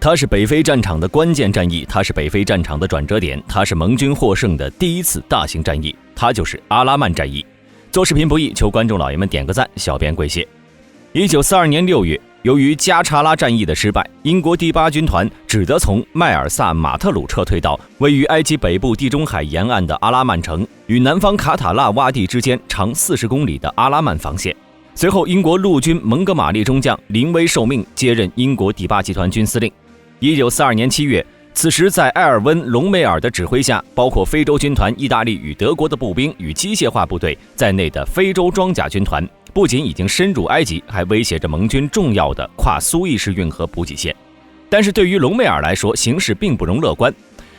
它是北非战场的关键战役，它是北非战场的转折点，它是盟军获胜的第一次大型战役，它就是阿拉曼战役。做视频不易，求观众老爷们点个赞，小编跪谢。1942年6月，由于加查拉战役的失败，英国第8军团只得从迈尔萨马特鲁撤退到位于埃及北部地中海沿岸的阿拉曼城，与南方卡塔拉洼地之间长40公里的阿拉曼防线。随后，英国陆军蒙哥马利中将临危受命，接任英国第8集团军司令。1942年7月，此时在埃尔温·隆美尔的指挥下，包括非洲军团、意大利与德国的步兵与机械化部队在内的非洲装甲军团，不仅已经深入埃及，还威胁着盟军重要的跨苏伊士运河补给线。但是对于隆美尔来说，形势并不容乐观。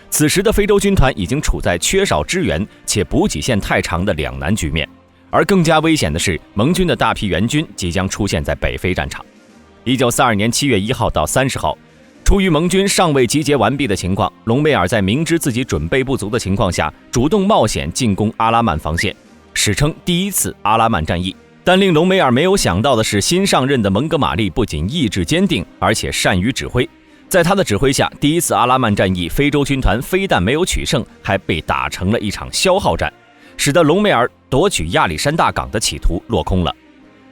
此时的非洲军团已经处在缺少支援且补给线太长的两难局面，而更加危险的是，盟军的大批援军即将出现在北非战场。1942年7月1号到30号，出于盟军尚未集结完毕的情况，隆美尔在明知自己准备不足的情况下，主动冒险进攻阿拉曼防线，史称第一次阿拉曼战役。但令隆美尔没有想到的是，新上任的蒙哥马利不仅意志坚定，而且善于指挥。在他的指挥下，第一次阿拉曼战役，非洲军团非但没有取胜，还被打成了一场消耗战，使得隆美尔夺取亚历山大港的企图落空了。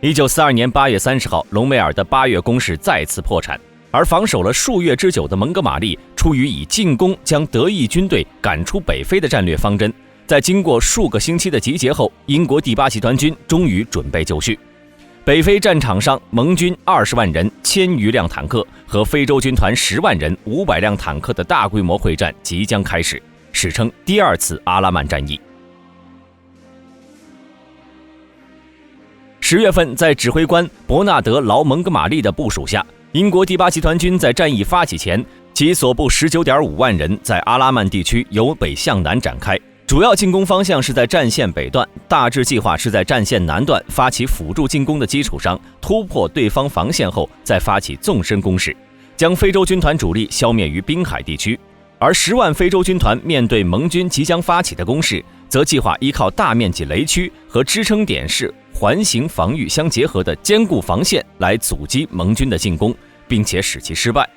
1942年8月30号，隆美尔的8月攻势再次破产。而防守了数月之久的蒙哥马利，出于以进攻将德意军队赶出北非的战略方针，在经过数个星期的集结后，英国第8集团军终于准备就绪。北非战场上，盟军20万人、1000余辆坦克和非洲军团10万人、500辆坦克的大规模会战即将开始，史称第2次阿拉曼战役。10月份，在指挥官伯纳德·劳蒙哥马利的部署下，英国第8集团军在战役发起前，其所部 19.5 万人在阿拉曼地区由北向南展开，主要进攻方向是在战线北段，大致计划是在战线南段发起辅助进攻的基础上，突破对方防线后再发起纵深攻势，将非洲军团主力消灭于滨海地区。而10万非洲军团面对盟军即将发起的攻势，则计划依靠大面积雷区和支撑点是环形防御相结合的坚固防线来阻击盟军的进攻，并且使其失败。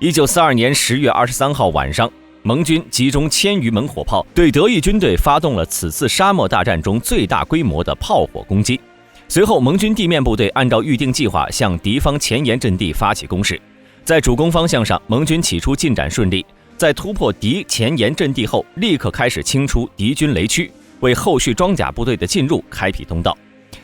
1942年10月23号晚上，盟军集中1000余门火炮，对德意军队发动了此次沙漠大战中最大规模的炮火攻击。随后，盟军地面部队按照预定计划向敌方前沿阵地发起攻势。在主攻方向上，盟军起初进展顺利，在突破敌前沿阵地后，立刻开始清除敌军雷区，为后续装甲部队的进入开辟通道。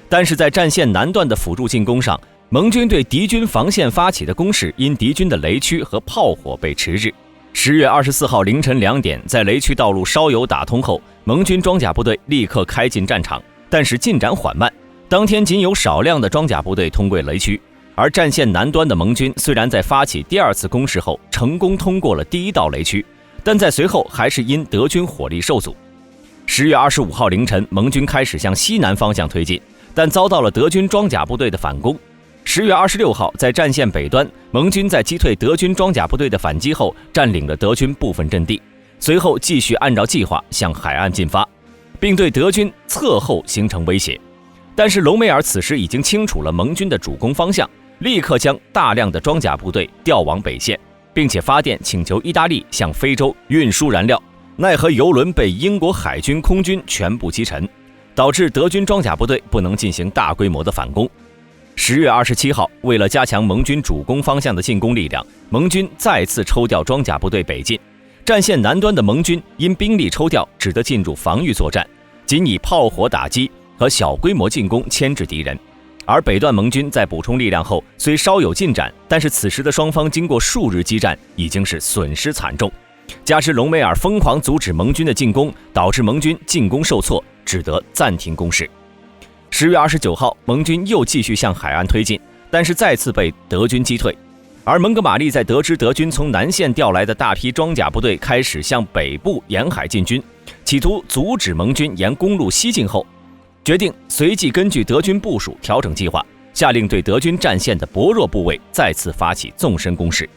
但是在战线南段的辅助进攻上，盟军对敌军防线发起的攻势因敌军的雷区和炮火被迟滞。10月24号凌晨2点，在雷区道路稍有打通后，盟军装甲部队立刻开进战场，但是进展缓慢。当天仅有少量的装甲部队通过雷区，而战线南端的盟军虽然在发起第2次攻势后成功通过了第1道雷区，但在随后还是因德军火力受阻。10月25号凌晨，盟军开始向西南方向推进，但遭到了德军装甲部队的反攻。10月26号，在战线北端，盟军在击退德军装甲部队的反击后，占领了德军部分阵地，随后继续按照计划向海岸进发，并对德军侧后形成威胁。但是隆美尔此时已经清楚了盟军的主攻方向，立刻将大量的装甲部队调往北线，并且发电请求意大利向非洲运输燃料，奈何油轮被英国海军空军全部击沉，导致德军装甲部队不能进行大规模的反攻。10月27号，为了加强盟军主攻方向的进攻力量，盟军再次抽调装甲部队北进。战线南端的盟军因兵力抽调，只得进入防御作战，仅以炮火打击和小规模进攻牵制敌人。而北段盟军在补充力量后虽稍有进展，但是此时的双方经过数日激战，已经是损失惨重。加之隆美尔疯狂阻止盟军的进攻，导致盟军进攻受挫，只得暂停攻势。10月29号，盟军又继续向海岸推进，但是再次被德军击退。而蒙哥马利在得知德军从南线调来的大批装甲部队开始向北部沿海进军，企图阻止盟军沿公路西进后，决定随即根据德军部署调整计划，下令对德军战线的薄弱部位再次发起纵深攻势。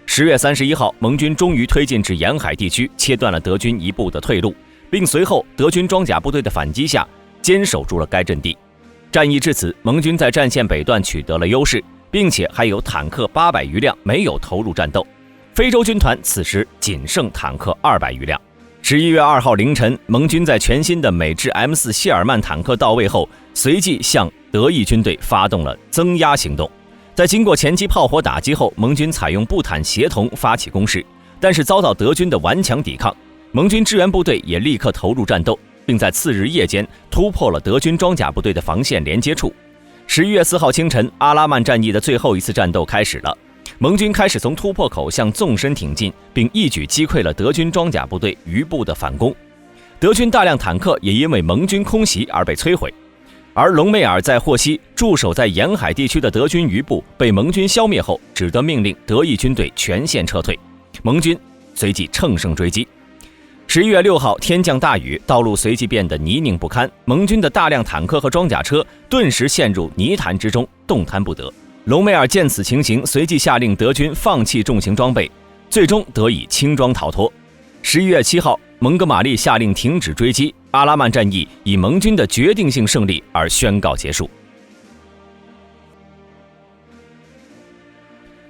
10月31号，盟军终于推进至沿海地区，切断了德军一部的退路，并随后德军装甲部队的反击下坚守住了该阵地。战役至此，盟军在战线北段取得了优势，并且还有坦克800余辆没有投入战斗。非洲军团此时仅剩坦克200余辆。11月2号凌晨，盟军在全新的美制 M4谢尔曼坦克到位后，随即向德意军队发动了增压行动。在经过前期炮火打击后，盟军采用步坦协同发起攻势，但是遭到德军的顽强抵抗。盟军支援部队也立刻投入战斗，并在次日夜间突破了德军装甲部队的防线连接处。11月4号清晨，阿拉曼战役的最后一次战斗开始了。盟军开始从突破口向纵深挺进，并一举击溃了德军装甲部队余部的反攻。德军大量坦克也因为盟军空袭而被摧毁。而隆美尔在获悉驻守在沿海地区的德军余部被盟军消灭后，只得命令德意军队全线撤退。盟军随即乘胜追击。11月6号，天降大雨，道路随即变得泥泞不堪，盟军的大量坦克和装甲车顿时陷入泥潭之中，动弹不得。隆美尔见此情形，随即下令德军放弃重型装备，最终得以轻装逃脱。11月7号，蒙哥马利下令停止追击，阿拉曼战役以盟军的决定性胜利而宣告结束。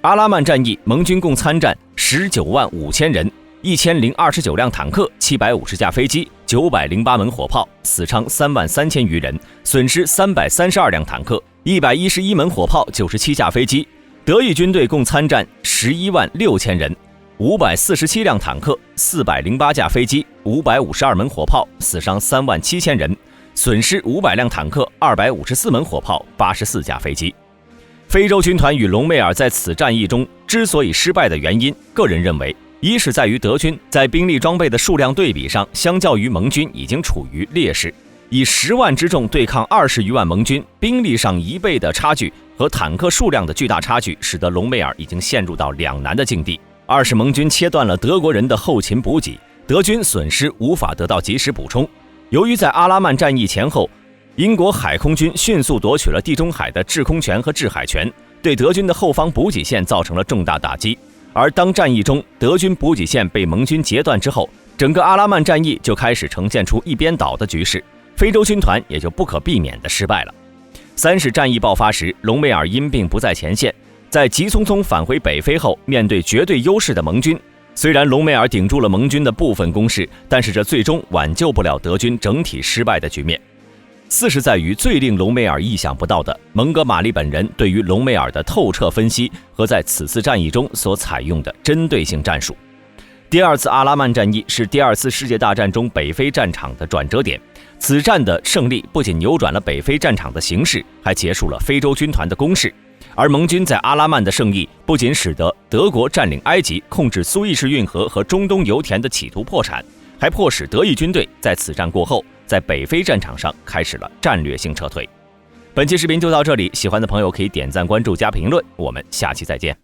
阿拉曼战役，盟军共参战19万5千人，1029辆坦克，750架飞机，908门火炮，死伤3万3千余人，损失332辆坦克，111门火炮，97架飞机。德意军队共参战11万6千人，547辆坦克，408架飞机，552门火炮，死伤3万7千人，损失500辆坦克，254门火炮，84架飞机。非洲军团与隆美尔在此战役中之所以失败的原因，个人认为，一是在于德军在兵力装备的数量对比上，相较于盟军已经处于劣势，以10万之众对抗20余万盟军，兵力上1倍的差距和坦克数量的巨大差距，使得隆美尔已经陷入到两难的境地。二是盟军切断了德国人的后勤补给，德军损失无法得到及时补充。由于在阿拉曼战役前后，英国海空军迅速夺取了地中海的制空权和制海权，对德军的后方补给线造成了重大打击。而当战役中德军补给线被盟军截断之后，整个阿拉曼战役就开始呈现出一边倒的局势，非洲军团也就不可避免地失败了。三是战役爆发时，隆美尔因病不在前线，在急匆匆返回北非后，面对绝对优势的盟军，虽然隆美尔顶住了盟军的部分攻势，但是这最终挽救不了德军整体失败的局面。四是在于最令隆美尔意想不到的，蒙哥马利本人对于隆美尔的透彻分析和在此次战役中所采用的针对性战术。第二次阿拉曼战役是第二次世界大战中北非战场的转折点，此战的胜利不仅扭转了北非战场的形势，还结束了非洲军团的攻势。而盟军在阿拉曼的胜利不仅使得德国占领埃及、控制苏伊士运河和中东油田的企图破产，还迫使德意军队在此战过后在北非战场上开始了战略性撤退。本期视频就到这里，喜欢的朋友可以点赞、关注、加评论，我们下期再见。